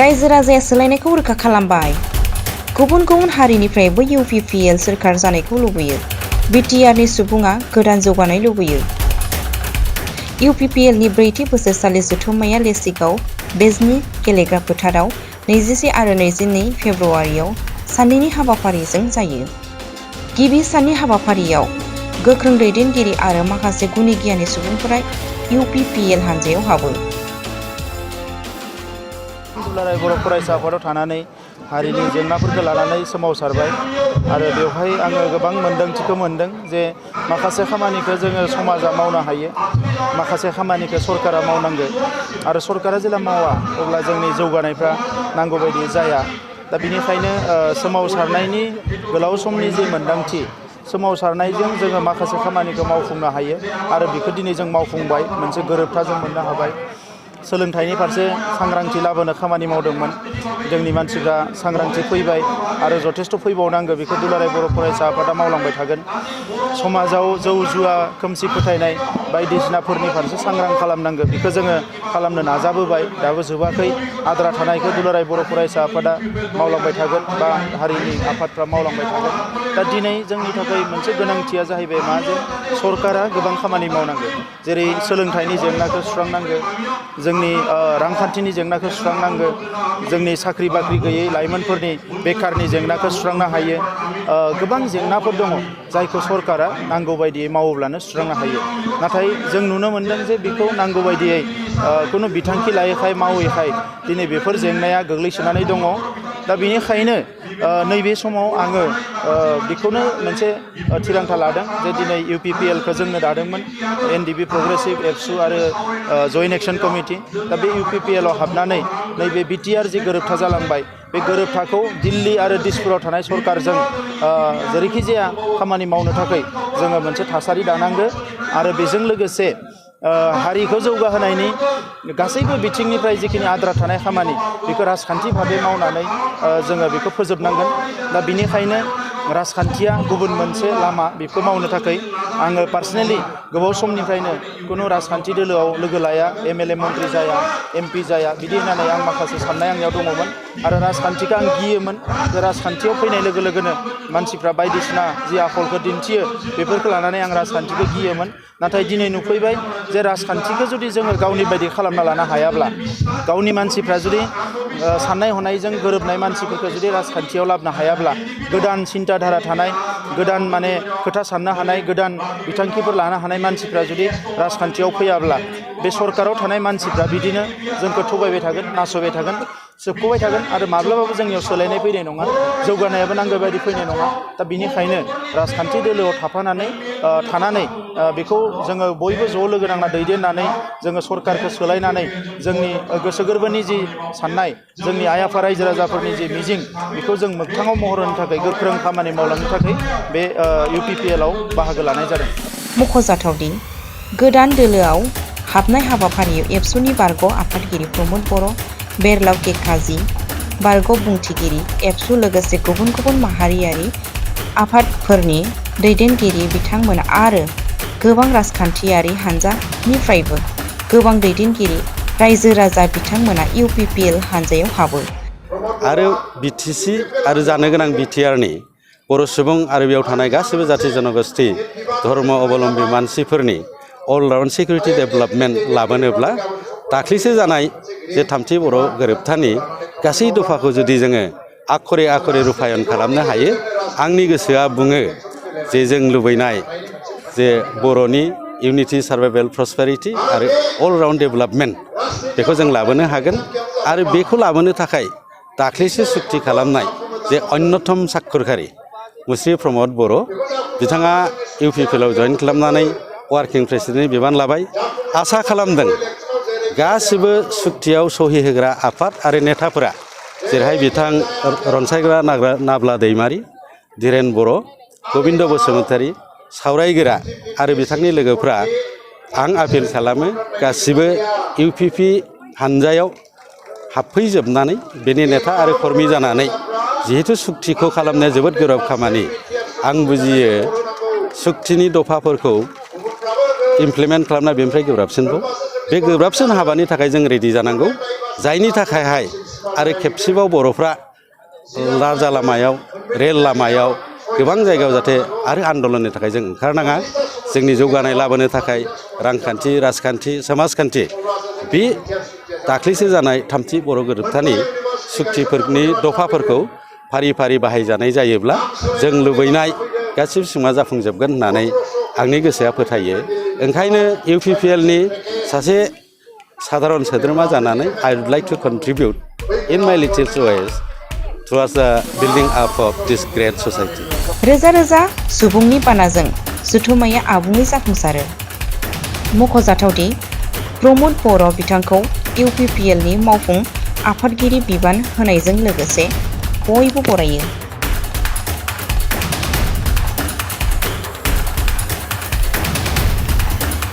रायजो राजाया सोलायनायखौ रोखा खालामबाय। गुबुन गुबुन हारिनिफ्रायबो UPPL सोरखार जानायखौ लुबैयो। बिटिआरनि सुबुङा गोदान जौगानाय लुबैयो। UPPLनि ब्रैथि बोसोरसालि जथुम्माया लेसिगाव बेजनि गेलेग्रा फोथाराव 21 आरो 22 फेब्रुआरियाव साननैनि हाबाफारिजों जायो। गिबि साननि हाबाफारियाव गोख्रों दैदेनगिरि आरो माखासे गुनि गियानि सुबुंफोरा UPPL हानजायाव हाबो। दुलाराय बर' फरायसा आफादाव थानानै हारिनि जेंनाफोरखौ लानानै सोमावसारबाय आरो बेवहाय आङो गोबां मोनदांथिखौ मोनदों जे माखासे खामानिखौ जोङो समाजा मावनो हायो, माखासे खामानिखौ सरकारा मावनांगौ आरो सरकारा जेला मावा अब्ला जोंनि जौगानायफ्रा नांगौ बायदि जाया। दा बिनिखायनो सोमावसारनायनि गोलाव समनि जे मोनदांथि, सोमावसारनायजों जोङो माखासे खामानिखौ मावफुंनो हायो आरो बेखौ दिनै जों मावफुंबाय, मोनसे गोरोबथा जों मोननो हाबाय। सोलोंथाइनि फारसे सांग्रांथि लाबोनो खामानि मावदोंमोन, जोंनि मानसिफ्रा सांग्रांथि फैबाय आरो जथेस्थ' फैबावनांगौ, बेखौ दुलाराय बर' फरायसा आफादा मावलांबाय थागोन। समाजाव जौ जुवा खोमसि फोथायनाय बायदिसिनाफोरनि फारसे सांग्रां खालामनांगौ, बेखौ जोङो खालामनो नाजाबोबाय, दाबो जोबाखै। आद्रा थानायखौ दुलाराय बर' फरायसा आफादा मावलांबाय थागोन बा हारिनि आफादफ्रा मावलांबाय थागोन। दा दिनै जोंनि थाखाय मोनसे गोनांथिया जाहैबाय मा, जे सरकारा गोबां खामानि मावनांगौ, जेरै सोलोंथाइनि जेंनाखौ सुस्रांनांगौ, जोंनि रांखान्थिनि जेंनाखौ सुस्रांनांगौ, जोंनि साख्रि बाख्रि गैयै लाइमोनफोरनि बेखारनि जेंनाखौ सुस्रांनो हायो। गोबां जेंनाफोर दङ जायखौ सरकारा नांगौ बायदियै मावोब्लानो सुस्रांनो हायो। नाथाय जों नुनो मोनदों जे बेखौ नांगौ बायदियै खुनु बिथांखि लायैखाय मावैखाय दिनै बेफोर जेंनाया गोग्लैसोनानै दङ। दा बेनिखायनो नैबे समाव आङो बेखौनो मोनसे थिरांथा लादों जे दिनै UPPLखौ जोंनो दादोंमोन, NDP प्रग्रेसिभ एबसु आरो जयेन्ट एक्सन कमिटि। दा बे UPPLआव हाबनानै नैबे बिटिआर जि गोरोबथा जालांबाय, बे गोरोबथाखौ दिल्ली आरो दिसपुराव थानाय सरकारजों जेरैखि जाया खामानि मावनो थाखाय जोङो मोनसे थासारि दानांगौ आरो बेजों लोगोसे हारिखौ जौगाहोनायनि गासैबो बिथिंनिफ्राय जिखिनि आद्रा थानाय खामानि, बेखौ राजखान्थि भाबै मावनानै जोङो बेखौ फोजोबनांगोन। दा बिनिखायनो राजखान्थिया गुबुन मोनसे लामा, बेखौ मावनो थाखाय आङो पार्सनेलि गोबाव समनिफ्रायनो खुनु राजखान्थि दोलोआव लोगो लाया, MLA मन्थ्रि जाया, MP जाया, बिदि होननानै आं माखासे साननाय आंनियाव दङमोन आरो राजखान्थिखौ आं गियोमोन। जे राजखान्थियाव फैनाय लोगो लोगोनो मानसिफ्रा बायदिसिना जि आखलखौ दिन्थियो बेफोरखौ लानानै आं राजखान्थिखौ गियोमोन। नाथाय दिनै नुफैबाय जे राजखान्थिखौ जुदि जोङो गावनि बायदि खालामना लानो हायाब्ला, गावनि मानसिफ्रा जुदि साननाय हनायजों गोरोबनाय मानसिफोरखौ जुदि राजखान्थियाव लाबोनो हायाब्ला, गोदान सिन्था धारा थानाय, गोदान खोथा साननो हानाय, गोदान बिथांखिफोर लानो हानाय मानसिफ्रा जुदि राजखान्थियाव फैयाब्ला, बे सरकाराव थानाय मानसिफ्रा बिदिनो जोंखौ थगायबाय थागोन, नासयबाय थागोन, सोबख'बाय थागोन आरो माब्लाबाबो जोंनियाव सोलायनाय फैनाय नङा, जौगानायाबो नांगौ बायदि फैनाय नङा। दा बिनिखायनो राजखान्थि दोलोआव थानानै बेखौ जोङो बयबो ज' लोगो नांना दैदेननानै जोङो सरकारखौ सोलायनानै जोंनि गोसो गोरबोनि जि साननाय, जोंनि आइ आफा रायजो राजाफोरनि जि मिजिं, बेखौ जों मोगथाङाव महर होनो थाखाय गोख्रों खामानि मावलांनो थाखाय बे UPPLआव बाहागो लानाय जादों। मख'जाथावदि गोदान दोलोआव हाबनाय हाबाफारियाव एबसुनि बारग' आफादगिरि प्रमद बर', बेरलाव के काजी, बारग' बुंथिगिरि एबसु लोगोसे गुबुन गुबुन माहारियारि आफादफोरनि दैदेनगिरि बिथांमोन आरो गोबां राजखान्थियारि हान्जानिफ्रायबो गोबां दैदेनगिरि रायजो राजा बिथांमोना UPPL हान्जायाव हाबो। आरो BTC आरो जानो गोनां BTRनि बर' सुबुं आरो बेयाव थानाय गासिबो जाथि जनगोष्ठी धर्म अबलम्बी मानसिफोरनि अलराउन्ड सिकिउरिटि डेभेलपमेन्ट लाबोनोब्ला दाख्लैसो जानाय जे थामथि बर' गोरोबथानि गासै दफाखौ जुदि जोङो आखरे आखरे रुपायन खालामनो हायो, आंनि गोसोआ बुङो जे जों लुबैनाय जे बर'नि इउनिटि, सार्भाइभेल, प्रसपेरिटि आरो अलराउन्ड डेभेलपमेन्ट, बेखौ जों लाबोनो हागोन। आरो बेखौ लाबोनो थाखाय दाख्लैसो सुक्ति खालामनाय जे अन्यतम साक्षरखारि मुस्रि प्रमद बर', बिथाङा UPPLआव जयेन खालामनानै वार्किं प्रेसिडेन्टनि बिबान लाबाय। आसा खालामदों गासिबो सुक्तियाव सहि होग्रा आफाद आरो नेताफोरा, जेरैहाय बिथां रनसायग्रा नाब्ला दैमारि, धीरेन बर', गबिन्द बसुमतारी, सावरायगोरा आरो बिथांनि लोगोफ्रा, आं आपिल खालामो गासिबो UPP हानजायाव हाबफैजोबनानै बेनि नेता आरो कर्मि जानानै, जिहेतु सुक्तिखौ खालामनाया जोबोद गोब्राब खामानि। आं बुजियो सुक्तिनि दफाफोरखौ इमप्लिमेन्ट खालामना बेनिफ्राय गोब्राबसिनबाव। बे गोब्राबसिन हाबानि थाखाय जों रेडि जानांगौ, जायनि थाखायहाय आरो खेबसेबाव बर'फ्रा राजा लामायाव रेल लामायाव गोबां जायगायाव जाहाथे आरो आन्दलननि थाखाय जों ओंखारनाङा जोंनि जौगानाय लाबोनो थाखाय रांखान्थि राजखान्थि समाजखान्थि बे दाख्लैसो जानाय थामथि बर' गोरोबथानि सुक्तिफोरनि दफाफोरखौ फारि फारि बाहायजानाय जायोब्ला जों लुबैनाय गासिबो सिमा जाफुंजोबगोन होननानै आंनि गोसोआ फोथायो। ओंखायनो UPPLनि सासे साधारन सोद्रोमा जानानै I would like to contribute in my little ways towards the building up of this great society. रोजा रोजा सुबुंनि बानाजों जुथुम्माया आबुङै जाफुंसारो। मख'जाथावदि प्रमद बर' बिथांखौ UPPLनि मावफुं आफादगिरि बिबान होनायजों लोगोसे बयबो बरायो।